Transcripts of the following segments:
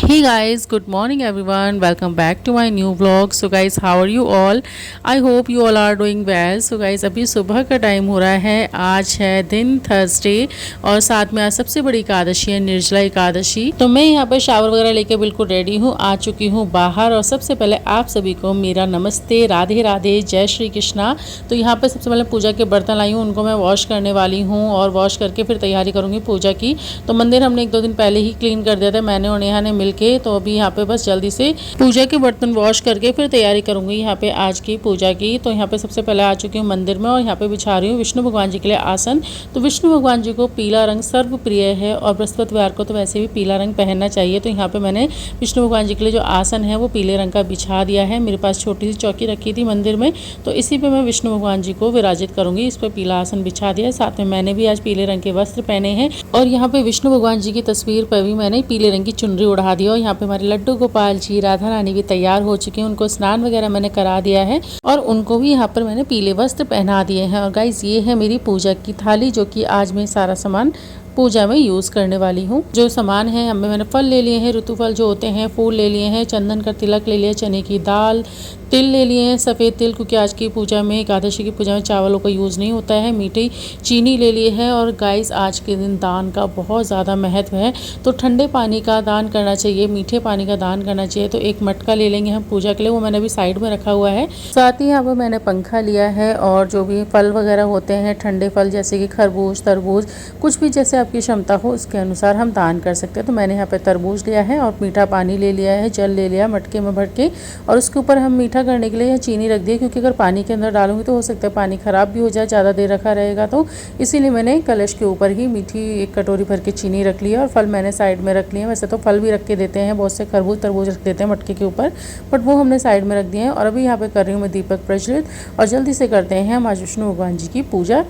Hey guys, good morning everyone. Welcome back to my new vlog. So guys, how are you all? I hope you all are doing well. So guys, अभी सुबह का time हो रहा है। आज है दिन थर्सडे और साथ में आज सबसे बड़ी एकादशी है, निर्जला एकादशी। तो मैं यहाँ पर शावर वगैरह लेके बिल्कुल रेडी हूँ, आ चुकी हूँ बाहर। और सबसे पहले आप सभी को मेरा नमस्ते, राधे राधे, जय श्री कृष्णा। तो यहाँ पर सबसे पहले पूजा के बर्तन लाई हूँ, उनको मैं वॉश करने वाली हूँ और वॉश करके फिर तैयारी करूँगी पूजा की। तो मंदिर हमने 1-2 दिन पहले ही क्लीन कर दिया था, मैंने और नेहा ने मिलके। तो अभी यहाँ पे बस जल्दी से पूजा के बर्तन वॉश करके फिर तैयारी करूंगी यहाँ पे आज की पूजा की। तो यहाँ पे सबसे पहले आ चुकी हूँ मंदिर में और यहाँ पे बिछा रही हूँ विष्णु भगवान जी के लिए आसन। तो विष्णु भगवान जी को पीला रंग सर्व प्रिय है और बृहस्पतिवार को तो वैसे भी पीला रंग पहनना चाहिए। तो यहाँ पे मैंने विष्णु भगवान जी के लिए जो आसन है वो पीले रंग का बिछा दिया है। मेरे पास छोटी सी चौकी रखी थी मंदिर में, तो इसी पे मैं विष्णु भगवान जी को विराजित करूंगी। इस पर पीला आसन बिछा दिया, साथ में मैंने भी आज पीले रंग के वस्त्र पहने हैं और यहाँ पे विष्णु भगवान जी की तस्वीर पर भी मैंने पीले रंग की चुनरी उड़ा दी। और यहाँ पे हमारे लड्डू गोपाल जी, राधा रानी भी तैयार हो चुके हैं, उनको स्नान वगैरह मैंने करा दिया है और उनको भी यहाँ पर मैंने पीले वस्त्र पहना दिए हैं। और गाइस, ये है मेरी पूजा की थाली, जो कि आज मैं सारा सामान पूजा में यूज़ करने वाली हूँ। जो सामान है, हमें मैंने फल ले लिए हैं, ऋतु फल जो होते हैं, फूल ले लिए हैं, चंदन का तिलक ले लिया, चने की दाल, तिल ले लिए हैं, सफ़ेद तिल, क्योंकि आज की पूजा में, एकादशी की पूजा में चावलों का यूज़ नहीं होता है। मीठी चीनी ले लिए है। और गाइस, आज के दिन दान का बहुत ज़्यादा महत्व है, तो ठंडे पानी का दान करना चाहिए, मीठे पानी का दान करना चाहिए। तो एक मटका ले लेंगे हम पूजा के लिए, वो मैंने अभी साइड में रखा हुआ है। साथ ही यहाँ पर मैंने पंखा लिया है और जो भी फल वगैरह होते हैं, ठंडे फल जैसे कि खरबूज, तरबूज, कुछ भी जैसे आपकी क्षमता हो उसके अनुसार हम दान कर सकते हैं। तो मैंने यहाँ पे तरबूज लिया है और मीठा पानी ले लिया है, जल ले लिया मटके में भर के, और उसके ऊपर हम मीठा करने के लिए यहाँ चीनी रख दी है, क्योंकि अगर पानी के अंदर डालूंगी तो हो सकता है पानी ख़राब भी हो जाए, ज़्यादा देर रखा रहेगा। तो इसीलिए मैंने कलश के ऊपर ही मीठी एक कटोरी भर के चीनी रख लिया और फल मैंने साइड में रख लिए। वैसे तो फल भी रख के देते हैं, बहुत से खरबूज तरबूज रख देते हैं मटके के ऊपर, बट वो हमने साइड में रख दिए हैं। और अभी यहाँ पे कर रही हूँ मैं दीपक प्रज्वलित और जल्दी से करते हैं हम आज विष्णु भगवान जी की पूजा।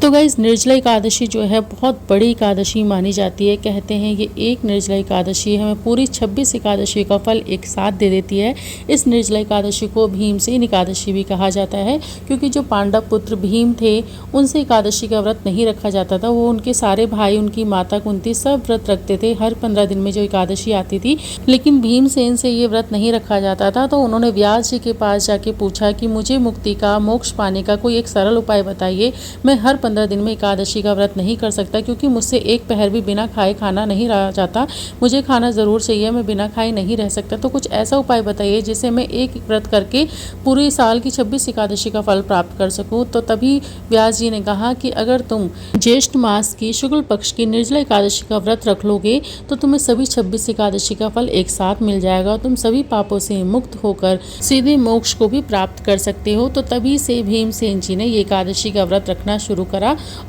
तो गाइस, निर्जला एकादशी जो है बहुत बड़ी एकादशी मानी जाती है। कहते हैं ये एक निर्जला एकादशी हमें पूरी 26 एकादशी का फल एक साथ दे देती है। इस निर्जला एकादशी को भीमसेन एकादशी भी कहा जाता है, क्योंकि जो पांडव पुत्र भीम थे उनसे एकादशी का व्रत नहीं रखा जाता था। वो उनके सारे भाई, उनकी माता कुंती सब व्रत रखते थे हर 15 दिन में जो एकादशी आती थी, लेकिन भीमसेन से ये व्रत नहीं रखा जाता था। तो उन्होंने व्यास जी के पास जाके पूछा कि मुझे मुक्ति का, मोक्ष पाने का कोई एक सरल उपाय बताइए। मैं हर 15 दिन में एकादशी का व्रत नहीं कर सकता, क्योंकि मुझसे एक पहर भी बिना खाए खाना नहीं रहा जाता, मुझे खाना ज़रूर चाहिए, मैं बिना खाए नहीं रह सकता। तो कुछ ऐसा उपाय बताइए जिससे मैं एक व्रत करके पूरे साल की 26 एकादशी का फल प्राप्त कर सकूं। तो तभी व्यास जी ने कहा कि अगर तुम ज्येष्ठ मास की शुक्ल पक्ष की निर्जला एकादशी का व्रत रख लोगे तो तुम्हें सभी 26 एकादशी का फल एक साथ मिल जाएगा और तुम सभी पापों से मुक्त होकर सीधे मोक्ष को भी प्राप्त कर सकते हो। तो तभी से भीमसेन जी ने ये एकादशी का व्रत रखना शुरू करा।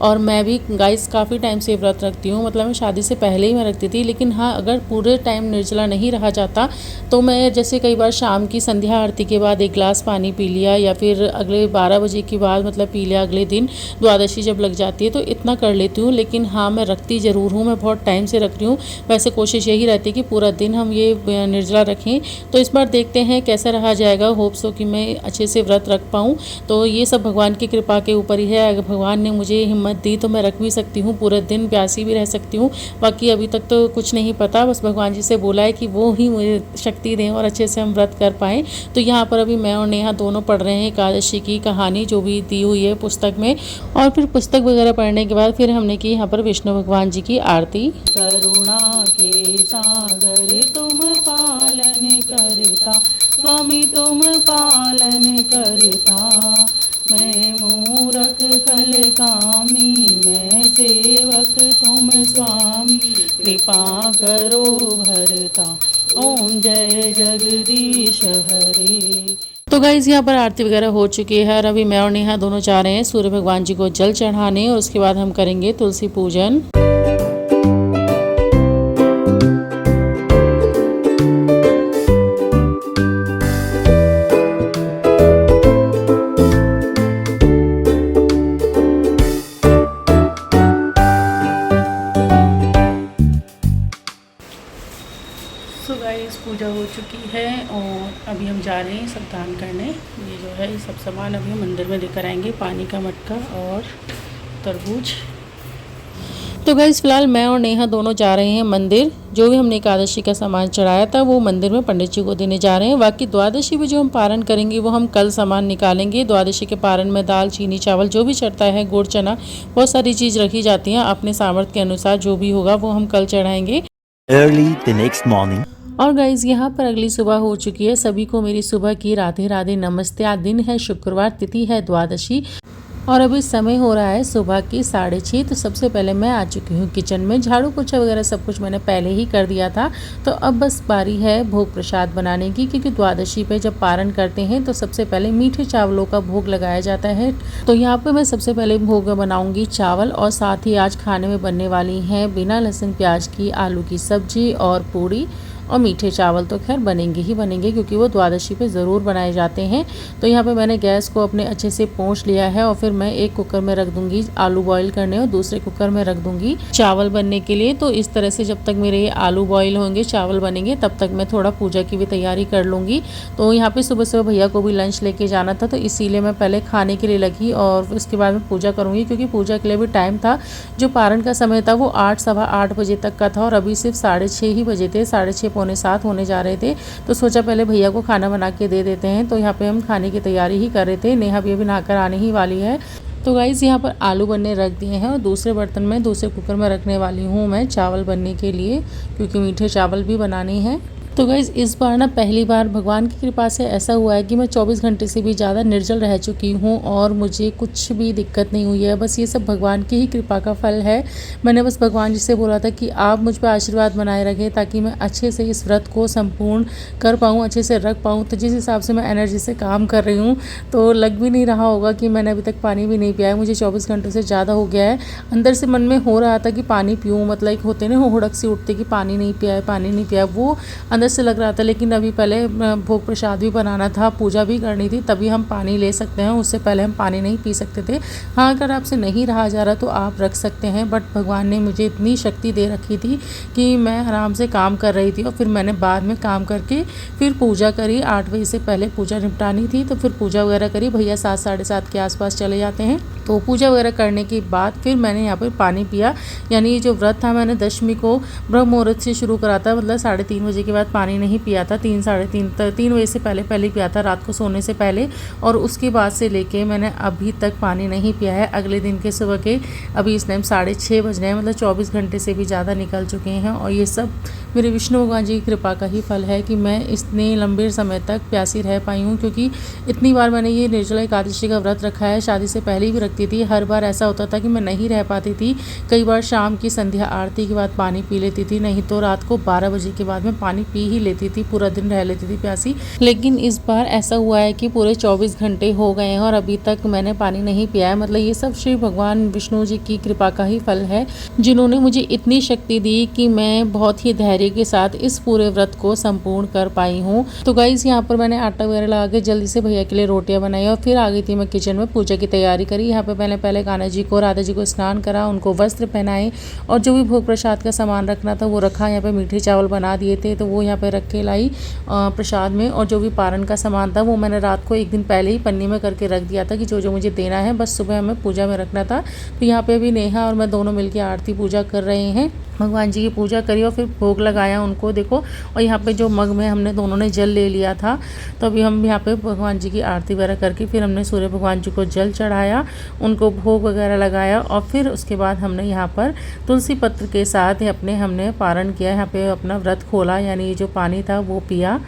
और मैं भी गाइस काफ़ी टाइम से व्रत रखती हूँ, मतलब मैं शादी से पहले ही मैं रखती थी। लेकिन हाँ, अगर पूरे टाइम निर्जला नहीं रहा जाता तो मैं जैसे कई बार शाम की संध्या आरती के बाद 1 गिलास पानी पी लिया, या फिर अगले 12 बजे के बाद मतलब पी लिया, अगले दिन द्वादशी जब लग जाती है तो इतना कर लेती हूँ। लेकिन हाँ, मैं रखती ज़रूर हूँ, मैं बहुत टाइम से रख रही हूँ। वैसे कोशिश यही रहती है कि पूरा दिन हम ये निर्जला रखें। तो इस बार देखते हैं कैसा रहा जाएगा, होप्स हो कि मैं अच्छे से व्रत रख पाऊँ। तो ये सब भगवान की कृपा के ऊपर ही है। अगर भगवान ने मुझे हिम्मत दी तो मैं रख भी सकती हूँ, पूरे दिन प्यासी भी रह सकती हूँ। बाकी अभी तक तो कुछ नहीं पता, बस भगवान जी से बोला है कि वो ही मुझे शक्ति दें और अच्छे से हम व्रत कर पाएँ। तो यहाँ पर अभी मैं और नेहा दोनों पढ़ रहे हैं एकादशी की कहानी जो भी दी हुई है पुस्तक में। और फिर पुस्तक वगैरह पढ़ने के बाद फिर हमने की यहाँ पर विष्णु भगवान जी की आरती। करुणा के सागर तुम पालन करता, स्वामी तुम पालन करता, मैं मूरख खल कामी, मैं सेवक तुम स्वामी, कृपा करो भरता, ओम जय जगदीश हरे। तो गाइज, यहाँ पर आरती वगैरह हो चुकी है और अभी मैं और नेहा दोनों जा रहे हैं सूर्य भगवान जी को जल चढ़ाने और उसके बाद हम करेंगे तुलसी पूजन। सो गाइस, पूजा हो चुकी है और अभी हम जा रहे हैं सब दान करने। ये जो है ये सब सामान अभी मंदिर में लेकर आएंगे, पानी का मटका और तरबूज। तो गाइस फिलहाल मैं और नेहा दोनों जा रहे हैं मंदिर। जो भी हमने एकादशी का सामान चढ़ाया था वो मंदिर में पंडित जी को देने जा रहे हैं। बाकी द्वादशी पे जो हम पारण करेंगे वो हम कल सामान निकालेंगे। द्वादशी के पारण में दाल, चीनी, चावल जो भी चढ़ता है, गुड़, चना, बहुत सारी चीज़ रखी जाती हैं। अपने सामर्थ्य के अनुसार जो भी होगा वो हम कल चढ़ाएंगे। Early the next morning. और गाइज यहाँ पर अगली सुबह हो चुकी है। सभी को मेरी सुबह की राधे राधे नमस्ते। आज दिन है शुक्रवार, तिथि है द्वादशी और अभी समय हो रहा है सुबह की 6:30। तो सबसे पहले मैं आ चुकी हूँ किचन में। झाड़ू पोछा वगैरह सब कुछ मैंने पहले ही कर दिया था। तो अब बस बारी है भोग प्रसाद बनाने की, क्योंकि द्वादशी पे जब पारण करते हैं तो सबसे पहले मीठे चावलों का भोग लगाया जाता है। तो यहाँ पे मैं सबसे पहले भोग में बनाऊंगी चावल और साथ ही आज खाने में बनने वाली हैं बिना लहसुन प्याज की आलू की सब्जी और पूड़ी। और मीठे चावल तो खैर बनेंगे ही बनेंगे, क्योंकि वो द्वादशी पे ज़रूर बनाए जाते हैं। तो यहाँ पे मैंने गैस को अपने अच्छे से पोंछ लिया है और फिर मैं एक कुकर में रख दूंगी आलू बॉईल करने और दूसरे कुकर में रख दूंगी चावल बनने के लिए। तो इस तरह से जब तक मेरे ये आलू बॉईल होंगे, चावल बनेंगे, तब तक मैं थोड़ा पूजा की भी तैयारी कर लूँगी। तो यहाँ पर सुबह सुबह भैया को भी लंच लेके जाना था, तो इसीलिए मैं पहले खाने के लिए लगी और उसके बाद में पूजा करूँगी, क्योंकि पूजा के लिए भी टाइम था। जो पारण का समय था वो 8 सवा 8 बजे तक का था और अभी सिर्फ 6:30 ही बजे थे, 6:30 पौने 7 होने जा रहे थे। तो सोचा पहले भैया को खाना बना के दे देते हैं। तो यहाँ पे हम खाने की तैयारी ही कर रहे थे। नेहा भी अभी नहाकर आने ही वाली है। तो गाइज़ यहाँ पर आलू बनने रख दिए हैं और दूसरे बर्तन में, दूसरे कुकर में रखने वाली हूँ मैं चावल बनने के लिए, क्योंकि मीठे चावल भी बनाने हैं। तो गाइज़ इस बार ना पहली बार भगवान की कृपा से ऐसा हुआ है कि मैं 24 घंटे से भी ज़्यादा निर्जल रह चुकी हूँ और मुझे कुछ भी दिक्कत नहीं हुई है। बस ये सब भगवान की ही कृपा का फल है। मैंने बस भगवान जी से बोला था कि आप मुझ पर आशीर्वाद बनाए रखें, ताकि मैं अच्छे से इस व्रत को संपूर्ण कर पाऊँ, अच्छे से रख पाऊँ। तो जिस हिसाब से मैं एनर्जी से काम कर रही हूँ, तो लग भी नहीं रहा होगा कि मैंने अभी तक पानी भी नहीं पिया है। मुझे 24 घंटे से ज़्यादा हो गया है। अंदर से मन में हो रहा था कि पानी पीऊँ, मतलब एक होते ना हुड़क सी उठते कि पानी नहीं पिया है, पानी नहीं पिया, वो अंदर से लग रहा था। लेकिन अभी पहले भोग प्रसाद भी बनाना था, पूजा भी करनी थी, तभी हम पानी ले सकते हैं। उससे पहले हम पानी नहीं पी सकते थे। हाँ, अगर आपसे नहीं रहा जा रहा तो आप रख सकते हैं, बट भगवान ने मुझे इतनी शक्ति दे रखी थी कि मैं आराम से काम कर रही थी और फिर मैंने बाद में काम करके फिर पूजा करी। 8 बजे से पहले पूजा निपटानी थी, तो फिर पूजा वगैरह करी। भैया 7 साढ़े 7 के आसपास चले जाते हैं। तो पूजा वगैरह करने के बाद फिर मैंने यहाँ पर पानी पिया। यानी जो व्रत था मैंने दशमी को ब्रह्म मुहूर्त से शुरू करा था, मतलब 3:30 बजे के बाद पानी नहीं पिया था। 3 साढ़े 3 बजे से पहले पिया था, रात को सोने से पहले। और उसके बाद से लेके मैंने अभी तक पानी नहीं पिया है। अगले दिन के सुबह के अभी इस टाइम 6:30 बज रहे हैं, मतलब 24 घंटे से भी ज़्यादा निकल चुके हैं। और ये सब मेरे विष्णु भगवान जी की कृपा का ही फल है कि मैं इतने लंबे समय तक प्यासी रह पाई हूँ, क्योंकि इतनी बार मैंने ये निर्जला एकादशी का व्रत रखा है। शादी से पहले भी रखती थी, हर बार ऐसा होता था कि मैं नहीं रह पाती थी। कई बार शाम की संध्या आरती के बाद पानी पी लेती थी, नहीं तो रात को 12 बजे के बाद मैं पानी पी ही लेती थी, पूरा दिन रह लेती थी प्यासी। लेकिन इस बार ऐसा हुआ है कि पूरे 24 घंटे हो गए हैं और अभी तक मैंने पानी नहीं पिया है। मतलब ये सब श्री भगवान विष्णु जी की कृपा का ही फल है, जिन्होंने मुझे इतनी शक्ति दी कि मैं बहुत ही धैर्य के साथ इस पूरे व्रत को संपूर्ण कर पाई हूँ। तो गाइस यहाँ पर मैंने आटा वगैरह लगा के जल्दी से भैया के लिए रोटियां बनाई और फिर आ गई थी मैं किचन में पूजा की तैयारी करी। यहाँ पे मैंने पहले कान्हा जी को, राधा जी को स्नान करा, उनको वस्त्र पहनाए और जो भी भोग प्रसाद का सामान रखना था वो रखा। यहाँ पे मीठे चावल बना दिए थे, तो वो यहाँ पे रख के लाई प्रसाद में। और जो भी पारण का सामान था वो मैंने रात को एक दिन पहले ही पन्नी में करके रख दिया था कि जो जो मुझे देना है बस सुबह हमें पूजा में रखना था। तो यहाँ पे भी नेहा और मैं दोनों मिलकर आरती पूजा कर रहे हैं। भगवान जी की पूजा करी और फिर भोग लगाया उनको, देखो। और यहाँ पे जो मग में हमने दोनों ने जल ले लिया था, तो अभी हम यहाँ पे भगवान जी की आरती वगैरह करके फिर हमने सूर्य भगवान जी को जल चढ़ाया, उनको भोग वगैरह लगाया और फिर उसके बाद हमने यहाँ पर तुलसी पत्र के साथ हमने पारण किया। यहाँ पे अपना व्रत खोला, यानी जो पानी था वो पिया।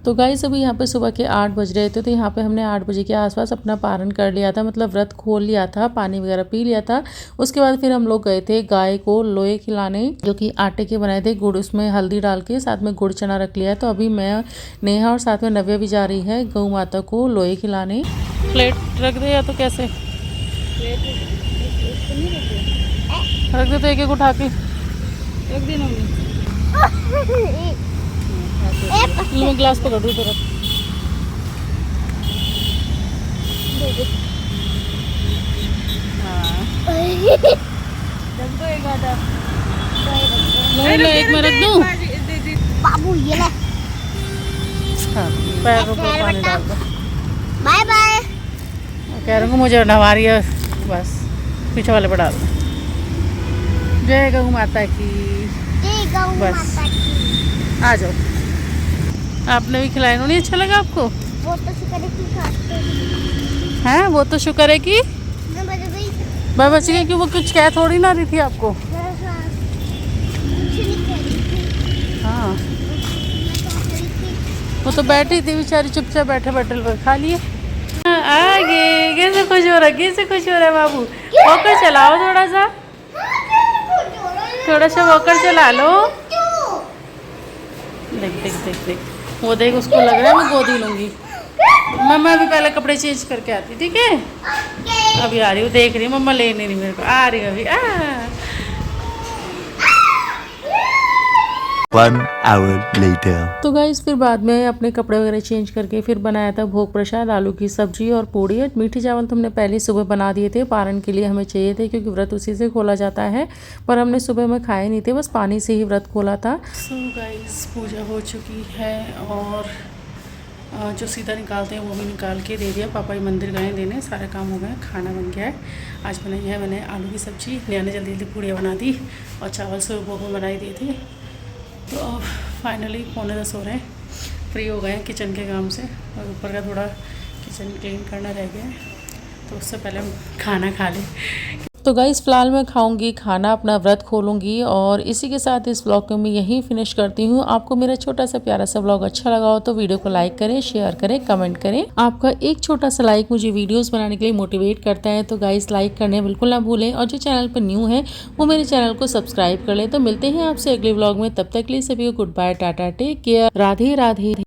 तो गाइस अभी यहाँ पे सुबह के 8 बज रहे थे, तो यहाँ पे हमने 8 बजे के आसपास अपना पारण कर लिया था, मतलब व्रत खोल लिया था, पानी वगैरह पी लिया था। उसके बाद फिर हम लोग गए थे गाय को लोए खिलाने, जो कि आटे के बनाए थे, गुड़ उसमें हल्दी डाल के, साथ में गुड़ चना रख लिया है। तो अभी मैं, नेहा और साथ में नव्या भी जा रही है गौ माता को लोए खिलाने। प्लेट रख दे या तो कैसे रख दे, तो एक एक उठा के रख देना। मैं ग्लास पकड़ रही तरफ। नहीं एक मैं रख दूं। बाबू ये ले। पैर को पानी डाल दो। Bye bye. कह रहा हूँ मुझे नवा रही है, बस पीछे वाले पर डाल दो। जय गौ माता की। जय गौ बस। माता की। आ जाओ। आपने भी खिलाया, नहीं अच्छा लगा आपको? वो तो शुक्र है कि खाते हैं, वो तो शुक्र है कि मैं बता गई। मैं बच गई, कि वो कुछ कह थोड़ी ना रही थी आपको। कुछ नहीं कह रही थी। हाँ, मैं तो कह रही थी। वो तो बैठी थी बेचारी, चुपचाप बैठे बैठे खा लिए। आगे कैसे खुश हो रहा है, कैसे खुश हो रहा है बाबू। वॉकर चलाओ थोड़ा सा, थोड़ा सा वॉकर चला लो। देख देख देख देख, वो देख, उसको लग रहा है मैं गोदी लूंगी। मम्मा अभी पहले कपड़े चेंज करके आती, ठीक है? अभी आ रही हूँ, देख रही हूँ मम्मा ले नहीं रही मेरे को, आ रही हूँ अभी। 1 hour later. तो गाइस फिर बाद में अपने कपड़े वगैरह चेंज करके फिर बनाया था भोग प्रसाद, आलू की सब्जी और पूड़ी। और मीठे चावल तो हमने पहले सुबह बना दिए थे, पारण के लिए हमें चाहिए थे, क्योंकि व्रत उसी से खोला जाता है। पर हमने सुबह में खाए नहीं थे, बस पानी से ही व्रत खोला था। सो गाइस पूजा हो चुकी है, और जो सीधा निकालते हैं वो भी निकाल के दे दिया। पापा ही मंदिर गए देने, सारे काम हो गए, खाना बन गया है। आज बनाई है मैंने आलू की सब्जी, नया ने जल्दी जल्दी पूड़ियाँ बना दी, और चावल सुबह भोग में बनाई दिए थे। तो अब फाइनली 9:45 हो रहे हैं, फ्री हो गए हैं किचन के काम से, और ऊपर का थोड़ा किचन क्लीन करना रह गया है, तो उससे पहले हम खाना खा लें। तो गाइस फ़िलहाल मैं खाऊंगी खाना, अपना व्रत खोलूंगी, और इसी के साथ इस व्लॉग को मैं यहीं फिनिश करती हूँ। आपको मेरा छोटा सा प्यारा सा व्लॉग अच्छा लगा हो तो वीडियो को लाइक करें, शेयर करें, कमेंट करें। आपका एक छोटा सा लाइक मुझे वीडियोस बनाने के लिए मोटिवेट करता है, तो गाइस लाइक करने बिल्कुल ना भूलें, और जो चैनल पर न्यू है वो मेरे चैनल को सब्सक्राइब कर लें। तो मिलते हैं आपसे अगले व्लॉग में, तब तक के लिए सभी को goodbye, tata, take care, Radhe Radhe.